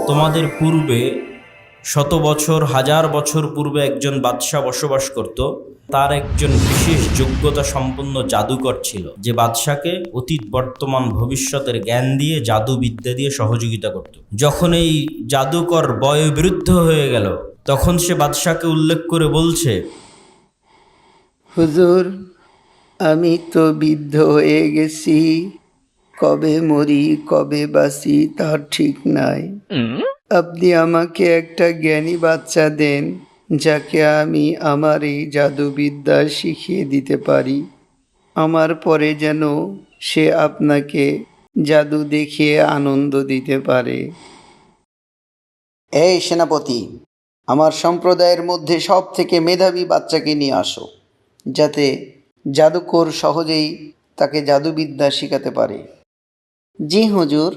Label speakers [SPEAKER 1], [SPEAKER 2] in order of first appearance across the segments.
[SPEAKER 1] তোমাদের পূর্বে শত বছর হাজার বছর পূর্বে একজন বাদশাহ বসবাস করত। তার একজন বিশেষ যোগ্যতা সম্পন্ন জাদুকর ছিল, যে বাদশাকে অতীত বর্তমান ভবিষ্যতের জ্ঞান দিয়ে জাদুবিদ্যা দিয়ে সহযোগিতা করত। যখন এই জাদুকর বয়োবৃদ্ধ হয়ে গেল, তখন সে বাদশাকে উল্লেখ করে বলছে,
[SPEAKER 2] হুজুর, আমি তো বৃদ্ধ হয়ে গেছি, কবে মরি কবে বাঁচি তার ঠিক নাই। আপনি আমাকে একটা জ্ঞানী বাচ্চা দেন, যাকে আমি আমার এই জাদুবিদ্যা শিখিয়ে দিতে পারি। আমার পরে যেন সে আপনাকে জাদু দেখিয়ে আনন্দ দিতে পারে। এই সেনাপতি, আমার সম্প্রদায়ের মধ্যে সব থেকে মেধাবী বাচ্চাকে নিয়ে আসো, যাতে জাদুকর সহজেই তাকে জাদুবিদ্যা শেখাতে পারে। জি হুজুর।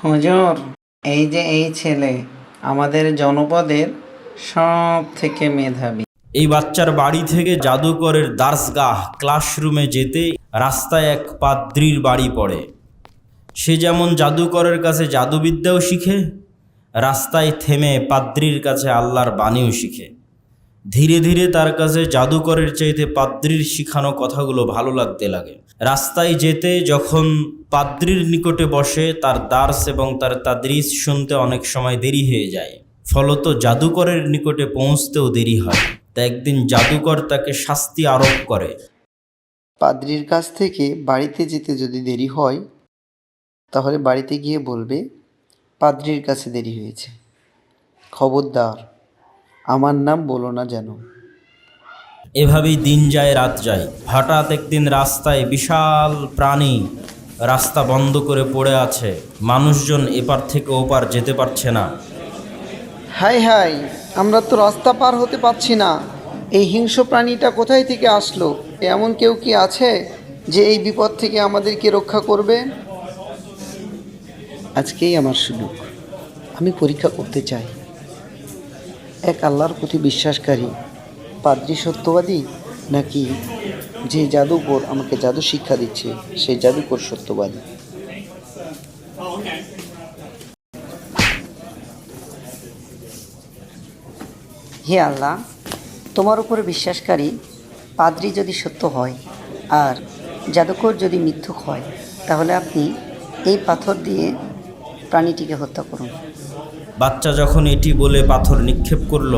[SPEAKER 2] হুজুর, এই যে এই ছেলে আমাদের জনপদের সব থেকে মেধাবী।
[SPEAKER 1] এই বাচ্চার বাড়ি থেকে জাদুকরের দার্সগাহ ক্লাসরুমে যেতে রাস্তায় এক পাদ্রীর বাড়ি পড়ে। সে যেমন জাদুকরের কাছে জাদুবিদ্যাও শিখে, রাস্তায় থেমে পাদ্রীর কাছে আল্লাহর বাণীও শিখে। ধীরে ধীরে তার কাছে জাদুকরের চাইতে পাদ্রীর শিখানো কথাগুলো ভালো লাগতে লাগে। রাস্তায় যেতে যখন পাদ্রীর নিকটে বসে, তার দার্স এবং তার তাদরিস শুনতে অনেক সময় দেরি হয়ে যায়, ফলত জাদুকরের নিকটে পৌঁছতেও দেরি হয়। তা একদিন জাদুকর তাকে শাস্তি আরোপ করে।
[SPEAKER 2] পাদ্রির কাছ থেকে বাড়িতে যেতে যদি দেরি হয়, তাহলে বাড়িতে গিয়ে বলবে পাদ্রির কাছে দেরি হয়েছে, খবরদার আমার নাম বলো না যেন।
[SPEAKER 1] এভাবেই দিন যায় রাত যায়। হঠাৎ একদিন রাস্তায় বিশাল প্রাণী রাস্তা বন্ধ করে পড়ে আছে। মানুষজন এপার থেকে ওপার যেতে পারছে না।
[SPEAKER 2] হাই হাই, আমরা তো রাস্তা পার হতে পারছি না। এই হিংস্র প্রাণীটা কোথায় থেকে আসলো? এমন কেউ কি আছে যে এই বিপদ থেকে আমাদেরকে রক্ষা করবে? আজকেই আমার সুযোগ। আমি পরীক্ষা করতে চাই, এক আল্লাহর প্রতি বিশ্বাসকারী পাদ্রী সত্যবাদী, নাকি যে জাদুকর আমাকে জাদু শিক্ষা দিচ্ছে সেই জাদুকর সত্যবাদী। হে আল্লাহ, তোমার উপরে বিশ্বাসকারী পাদ্রী যদি সত্য হয় আর জাদুকর যদি মিথ্যুক হয়, তাহলে আপনি এই পাথর দিয়ে প্রাণীটিকে হত্যা করুন।
[SPEAKER 1] বাচ্চা যখন এটি বলে পাথর নিক্ষেপ করল,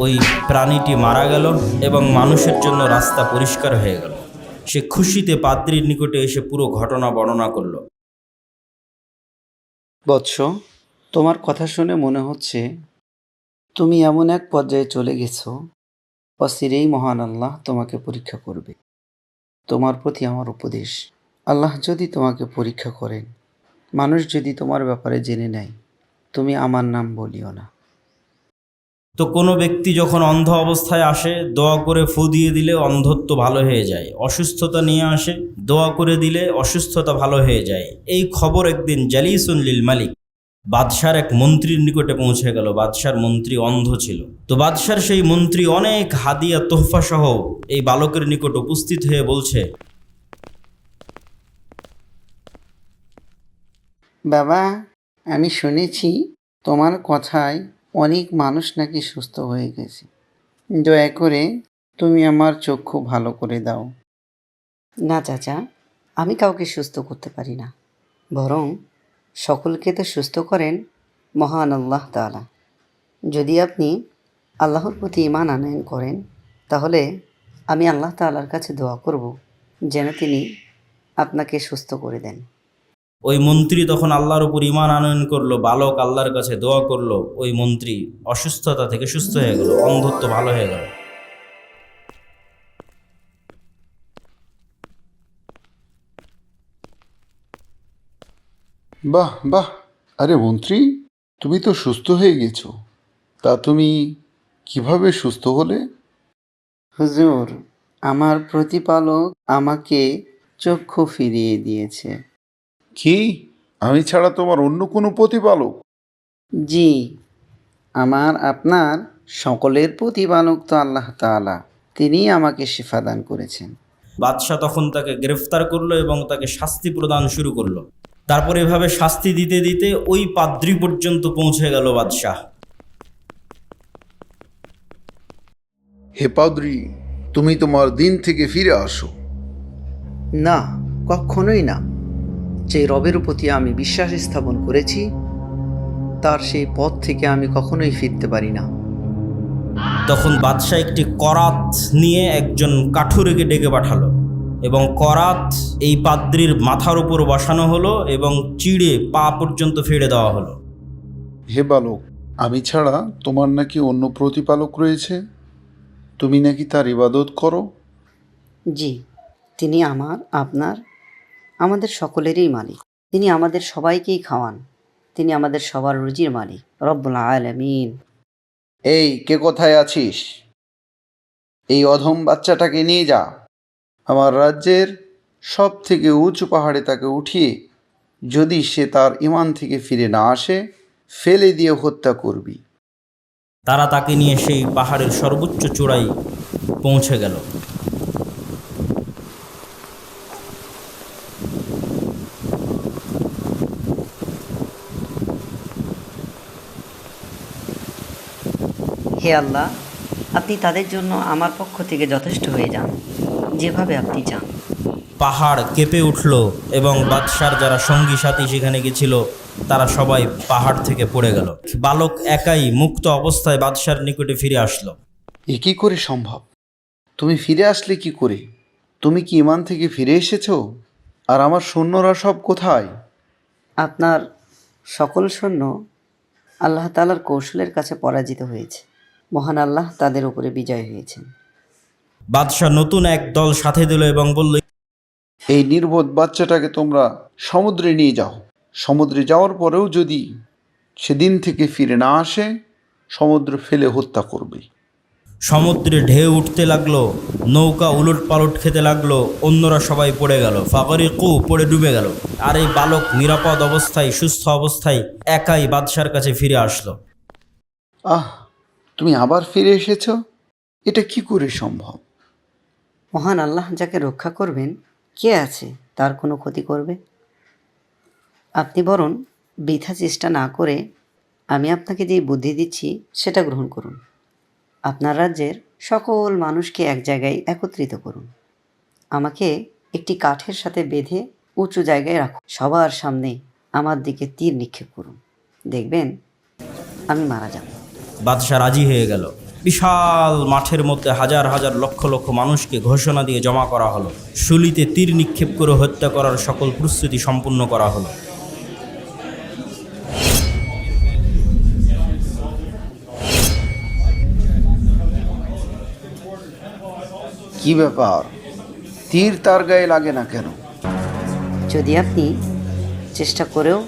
[SPEAKER 1] ওই প্রাণীটি মারা গেল এবং মানুষের জন্য রাস্তা পরিষ্কার হয়ে গেল। সে খুশিতে পাদ্রীর নিকটে এসে পুরো ঘটনা বর্ণনা করল।
[SPEAKER 2] বৎস, তোমার কথা শুনে মনে হচ্ছে তুমি এমন এক পর্যায়ে চলে গেছো, অচিরেই মহান আল্লাহ তোমাকে পরীক্ষা করবে। তোমার প্রতি আমার উপদেশ, আল্লাহ যদি তোমাকে পরীক্ষা করেন, মানুষ যদি তোমার ব্যাপারে জেনে নেয়, তুমি আমার নাম বলিও না।
[SPEAKER 1] তো কোনো ব্যক্তি যখন অন্ধ অবস্থায় আসে, দোয়া করে ফু দিয়ে দিলে অন্ধত্ব ভালো হয়ে যায়। অসুস্থতা নিয়ে আসে, দোয়া করে দিলে অসুস্থতা ভালো হয়ে যায়। এই খবর একদিন জালিসুন লিল মালিক, বাদশার এক মন্ত্রীর নিকটে পৌঁছে গেল। বাদশার মন্ত্রী অন্ধ ছিল। তো বাদশার সেই মন্ত্রী অনেক হাদিয়া তোহফা সহ এই বালকের নিকট উপস্থিত হয়ে বলছে,
[SPEAKER 2] বাবা, আমি শুনেছি তোমার কথায় অনেক মানুষ নাকি সুস্থ হয়ে গেছে। দয়া করে তুমি আমার চক্ষু ভালো করে দাও। না চাচা, আমি কাউকে সুস্থ করতে পারি না, বরং সকলকে তো সুস্থ করেন মহান আল্লাহ তাআলা। যদি আপনি আল্লাহর প্রতি ঈমান আনয়ন করেন, তাহলে আমি আল্লাহ তাআলার কাছে দোয়া করব যেন তিনি আপনাকে সুস্থ করে দেন।
[SPEAKER 1] ওই মন্ত্রী তখন আল্লাহর উপর ঈমান আনয়ন করলো, বালক আল্লাহর কাছে দোয়া করলো, ওই মন্ত্রী অসুস্থতা থেকে সুস্থ হয়ে গেল, অন্ধত্ব ভালো হয়ে গেল।
[SPEAKER 3] বাহ বাহ! আরে মন্ত্রী, তুমি তো সুস্থ হয়ে গেছো। তা তুমি কিভাবে সুস্থ হলে?
[SPEAKER 2] হুজুর, আমার প্রতিপালক আমাকে চক্ষু ফিরিয়ে দিয়েছে।
[SPEAKER 3] কি? আমি ছাড়া তোমার অন্য কোনো প্রতিপালক?
[SPEAKER 2] জি, আমার আপনার সকলের প্রতিপালক তো আল্লাহ তাআলা। তিনিই আমাকে শিফা দান করেছেন।
[SPEAKER 1] বাদশাহ তখন তাকে গ্রেফতার করলো এবং তাকে শাস্তি প্রদান শুরু করলো। তারপর এভাবে শাস্তি দিতে দিতে ওই পাদ্রী পর্যন্ত পৌঁছে গেল বাদশাহ।
[SPEAKER 3] হে পাদ্রী, তুমি তোমার দিন থেকে ফিরে আসো।
[SPEAKER 2] না, কখনোই না। যে রবের প্রতি আমি বিশ্বাস স্থাপন করেছি তার সেই পথ থেকে আমি কখনোই ফিরতে পারি না।
[SPEAKER 1] তখন বাদশাহ একটি করাত নিয়ে একজন কাঠুরেকে ডেকে পাঠালো এবং করাত এই পাদ্রীর মাথার উপর বসানো হলো এবং চিড়ে পা পর্যন্ত ফেড়ে দেওয়া হলো।
[SPEAKER 3] হে বালক, আমি ছাড়া তোমার নাকি অন্য প্রতিপালক রয়েছে? তুমি নাকি তার ইবাদত করো?
[SPEAKER 4] জি, তিনি আমার, আপনার, আমাদের সকলেরই মালিক। তিনি আমাদের সবাইকেই খাওয়ান। তিনি আমাদের সবার রুজির মালিক, রব্বুল আলামিন।
[SPEAKER 2] এই, কে কোথায় আছিস? এই অধম বাচ্চাটাকে নিয়ে যা। আমার রাজ্যের সব থেকে উঁচু পাহাড়ে তাকে উঠিয়ে যদি সে তার ঈমান থেকে ফিরে না আসে ফেলে দিয়ে হত্যা করবি।
[SPEAKER 1] তারা তাকে নিয়ে সেই পাহাড়ের সর্বোচ্চ চূড়ায় পৌঁছে গেল।
[SPEAKER 4] হে আল্লাহ, আপনি তাদের জন্য আমার পক্ষ থেকে যথেষ্ট হয়ে যান, যেভাবে আপনি চান।
[SPEAKER 1] পাহাড় কেঁপে উঠল এবং বাদশার যারা সঙ্গী সাথী সেখানে গেছিল তারা সবাই পাহাড় থেকে পড়ে গেল। বালক একাই মুক্ত অবস্থায় বাদশার নিকটে ফিরে আসলো।
[SPEAKER 2] এ কী করে সম্ভব? তুমি ফিরে আসলে কি করে? তুমি কি ঈমান থেকে ফিরে এসেছো? আর আমার সৈন্যরা সব কোথায়?
[SPEAKER 4] আপনার সকল সৈন্য আল্লাহ তাআলার কৌশলের কাছে পরাজিত হয়েছে। মহান আল্লাহ তাদের উপরে বিজয় হয়েছেন।
[SPEAKER 1] বাদশাহ নতুন এক দল সাথে দিল এবং বলল,
[SPEAKER 2] এই নির্বোধ বাচ্চাটাকে তোমরা সমুদ্রে নিয়ে যাও। সমুদ্রে যাওয়ার পরেও যদি সেদিন থেকে ফিরে না আসে সমুদ্র ফেলে হত্যা করবে।
[SPEAKER 1] সমুদ্রে ঢেউ উঠতে লাগলো, নৌকা উলট পালট খেতে লাগলো, অন্যরা সবাই পড়ে গেল, ফাগরিকু পড়ে ডুবে গেল। আর এই বালক নিরাপদ অবস্থায় সুস্থ অবস্থায় একাই বাদশার কাছে ফিরে আসলো।
[SPEAKER 2] আহ, তুমি আবার ফিরে এসেছো? এটা কি করে সম্ভব?
[SPEAKER 4] মহান আল্লাহ যাকে রক্ষা করবেন, কে আছে তার কোনো ক্ষতি করবে? আপনি বরং বৃথা চেষ্টা না করে আমি আপনাকে যে বুদ্ধি দিচ্ছি সেটা গ্রহণ করুন। আপনার রাজ্যের সকল মানুষকে এক জায়গায় একত্রিত করুন। আমাকে একটি কাঠের সাথে বেঁধে উঁচু জায়গায় রাখুন। সবার সামনে আমার দিকে তীর নিক্ষেপ করুন। দেখবেন আমি মারা যাব।
[SPEAKER 1] বাদশাহ রাজি হয়ে গেল। বিশাল মাঠের মধ্যে হাজার হাজার লক্ষ লক্ষ মানুষকে ঘোষণা দিয়ে জমা করা হলো। শুলিতে তীর নিক্ষেপ করে হত্যা করার সকল প্রস্তুতি সম্পূর্ণ করা হলো।
[SPEAKER 2] কি ব্যাপার? তীর তার গায়ে লাগে না কেন?
[SPEAKER 4] যদি আপনি চেষ্টা করেও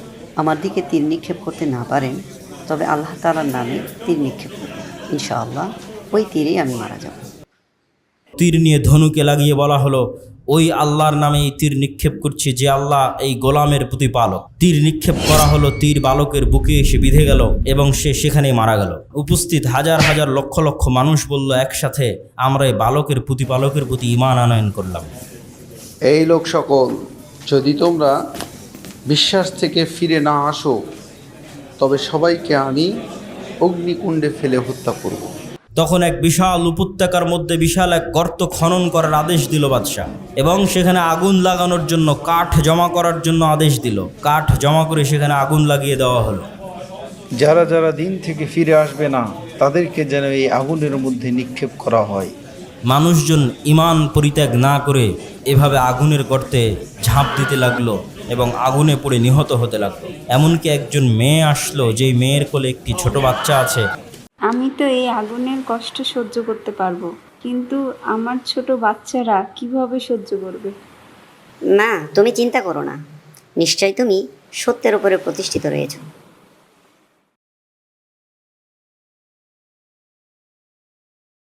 [SPEAKER 4] আমার দিকে তীর নিক্ষেপ করতে না পারেন, তবে আল্লাহ তাআলার নামে তীর নিক্ষেপ করবেন। ইনশাআল্লাহ ওই তীরেই আমি মারা যাব।
[SPEAKER 1] তীর নিয়ে ধনুকে লাগিয়ে বলা হলো, ওই আল্লাহর নামে এই তীর নিক্ষেপ করছি যে আল্লাহ এই গোলামের প্রতিপালক। তীর নিক্ষেপ করা হলো, তীর বালকের বুকে এসে বিঁধে গেল এবং সে সেখানেই মারা গেল। উপস্থিত হাজার হাজার লক্ষ লক্ষ মানুষ বলল একসাথে, আমরা এই বালকের প্রতিপালকের প্রতি ঈমান আনয়ন করলাম।
[SPEAKER 2] এই লোক সকল, যদি তোমরা বিশ্বাস থেকে ফিরে না আসো তবে সবাইকে আমি অগ্নিকুণ্ডে ফেলে হত্যা করব।
[SPEAKER 1] তখন এক বিশাল উপত্যকার মধ্যে বিশাল এক গর্ত খনন করার আদেশ দিল বাদশাহ এবং সেখানে আগুন লাগানোর জন্য কাঠ জমা করার জন্য আদেশ দিল। কাঠ জমা করে সেখানে আগুন লাগিয়ে দেওয়া হলো।
[SPEAKER 2] যারা যারা দিন থেকে ফিরে আসবে না তাদেরকে যেন এই আগুনের মধ্যে নিক্ষেপ করা হয়।
[SPEAKER 1] মানুষজন ঈমান পরিত্যাগ না করে এভাবে আগুনের গর্তে ঝাঁপ দিতে লাগলো এবং আগুনে পড়ে নিহত হতে লাগলো। এমনকি একজন মেয়ে আসলো, যেই মেয়ের কোলে একটি ছোট বাচ্চা আছে।
[SPEAKER 5] আমি তো এই আগুনের কষ্ট সহ্য করতে পারবো, কিন্তু আমার ছোট বাচ্চারা কিভাবে সহ্য করবে?
[SPEAKER 6] না, তুমি চিন্তা করো না, নিশ্চয় তুমি সত্যের উপরে প্রতিষ্ঠিত রয়েছো।